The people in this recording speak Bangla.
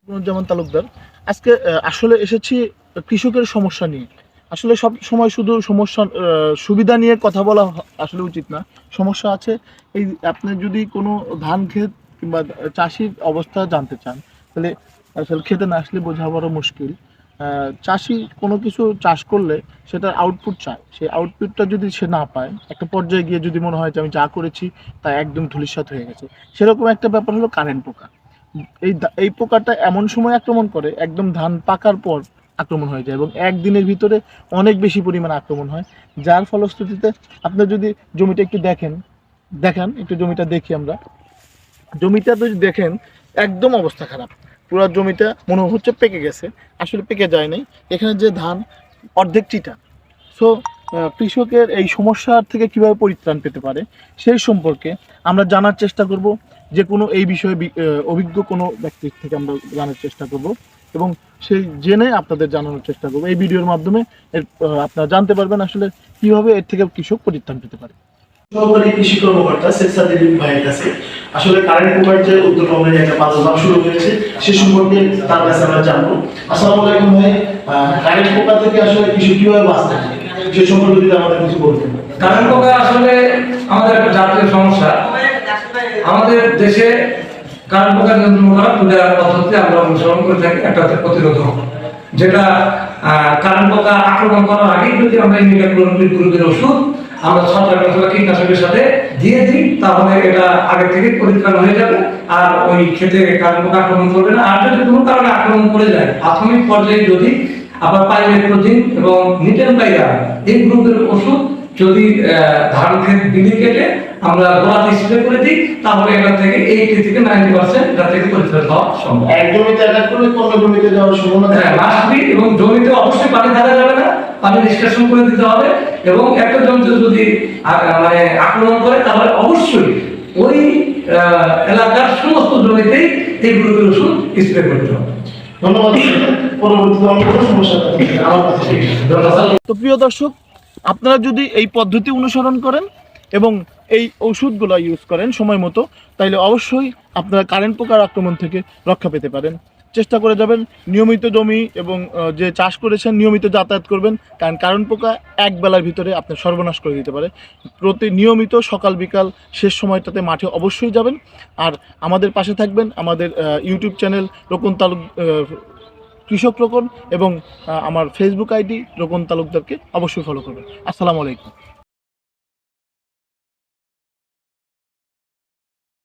যেমন তালুকদার আজকে আসলে এসেছি কৃষকের সমস্যা নিয়ে। আসলে সব সময় শুধু সমস্যা সুবিধা নিয়ে কথা বলা আসলে উচিত না। সমস্যা আছে। এই আপনি যদি কোনো ধান ক্ষেত কিংবা চাষির অবস্থা জানতে চান, তাহলে আসলে খেতে না আসলে বোঝা বড় মুশকিল। চাষি কোনো কিছু চাষ করলে সেটার আউটপুট চায়। সেই আউটপুটটা যদি সে না পায়, একটা পর্যায়ে গিয়ে যদি মনে হয় যে আমি যা করেছি তা একদম ধূলিসাৎ হয়ে গেছে। সেরকম একটা ব্যাপার হলো কারেন্ট পোকা। এই পোকাটা এমন সময় আক্রমণ করে একদম ধান পাকার পর আক্রমণ হয়ে যায় এবং একদিনের ভিতরে অনেক বেশি পরিমাণে আক্রমণ হয়, যার ফলশ্রুতিতে আপনি যদি জমিটা একটু দেখান একটু জমিটা দেখি আমরা। জমিটা যদি দেখেন একদম অবস্থা খারাপ। পুরো জমিটা মনে হচ্ছে পেকে গেছে, আসলে পেকে যায় নাই। এখানে যে ধান অর্ধেক চিটা। সো কৃষকের এই সমস্যার থেকে কিভাবে পরিত্রাণ পেতে পারে সেই সম্পর্কে আমরা জানার চেষ্টা করব। যে কোনো এই বিষয়ে অভিজ্ঞ কোনো ব্যক্তির থেকে আমরা জানার চেষ্টা করব এবং সেই জেনে আপনাদের জানানোর চেষ্টা করব। এই ভিডিওর মাধ্যমে আপনারা জানতে পারবেন আসলে কিভাবে এর থেকে কৃষক পরিত্রাণ পেতে পারে। সহকারী কৃষি কর্মকর্তা শেখ সাদিক ভাইয়ের কাছে আসলে কারেন্ট পোকার যে উদ্যোগের একটা প্রাদুর্ভাব শুরু হয়েছে সে সম্পর্কে তার কাছে আমরা জানবো। আসসালামু আলাইকুম ভাই, কারেন্ট পোকা থেকে আসলে কৃষক কিভাবে বাঁচতে পারে সে সম্পর্কে যদি আমাদের কিছু বলতেন। কারেন্ট পোকা আসলে আমাদের একটা জাতীয় সমস্যা। আমাদের দেশে কারেন্ট পোকা নিয়ন্ত্রণ করার দুটা পদ্ধতি আমরা অনুসরণ করে থাকি। একটা হচ্ছে প্রতিরোধক, যেটা কারেন্ট পোকা আক্রমণ করার আগেই যদি আমরা ইমিডাক্লোপিড গ্রুপের ওষুধ আমরা ছত্রাক অথবা কীটনাশকের সাথে দিয়ে দিই, তাহলে এটা আগে থেকে পরিত্রাণ হয়ে যাবে আর ওই ক্ষেতে কারেন্ট পোকা আক্রমণ করবে না। আর যদি কোনো কারণে আক্রমণ করে যায়, প্রাথমিক পর্যায়ে যদি আবার পাইমেট্রোজিন এবং নিটেনপাইরাম এই গ্রুপের ওষুধ যদি ধান ক্ষেত বিলি কেটে আমরা গোড়াতে স্প্রে করে দিই, তাহলে এটা থেকে 80 থেকে 90% এটা থেকে পরিত্রাণ হওয়া সম্ভব। এক জমিতে অ্যাটাক করলে কোন জমিতে যাওয়ার সম্ভাবনা থাকে? মাসবি এবং জমিতে অবশ্যই পানি থাকা যাবে না, পানি নিষ্কাশন করে দিতে হবে। এবং একটা জমিতে যদি মানে আক্রমণ করে তাহলে অবশ্যই ওই এলাকার সমস্ত জমিতেই এই গ্রুপের ওষুধ স্প্রে করতে হবে। ধন্যবাদ। পরবর্তীতে অন্য কোনো সমস্যা থাকলে আমার কাছে ধন্যবাদ। তো প্রিয় দর্শক, আপনারা যদি এই পদ্ধতি অনুসরণ করেন এবং এই ওষুধগুলো ইউজ করেন সময় মতো, তাইলে অবশ্যই আপনারা কারেন্ট পোকার আক্রমণ থেকে রক্ষা পেতে পারেন। চেষ্টা করে যাবেন নিয়মিত জমি এবং যে চাষ করেছেন নিয়মিত যাতায়াত করবেন, কারণ কারেন্ট পোকা এক বেলার ভিতরে আপনার সর্বনাশ করে দিতে পারে। নিয়মিত সকাল বিকাল শেষ সময়টাতে মাঠে অবশ্যই যাবেন আর আমাদের পাশে থাকবেন। আমাদের ইউটিউব চ্যানেল রোকন তালুক কৃষক রোকন এবং আমার ফেসবুক আইডি রোকন তালুকদারকে অবশ্যই ফলো করবেন। আসসালামু আলাইকুম।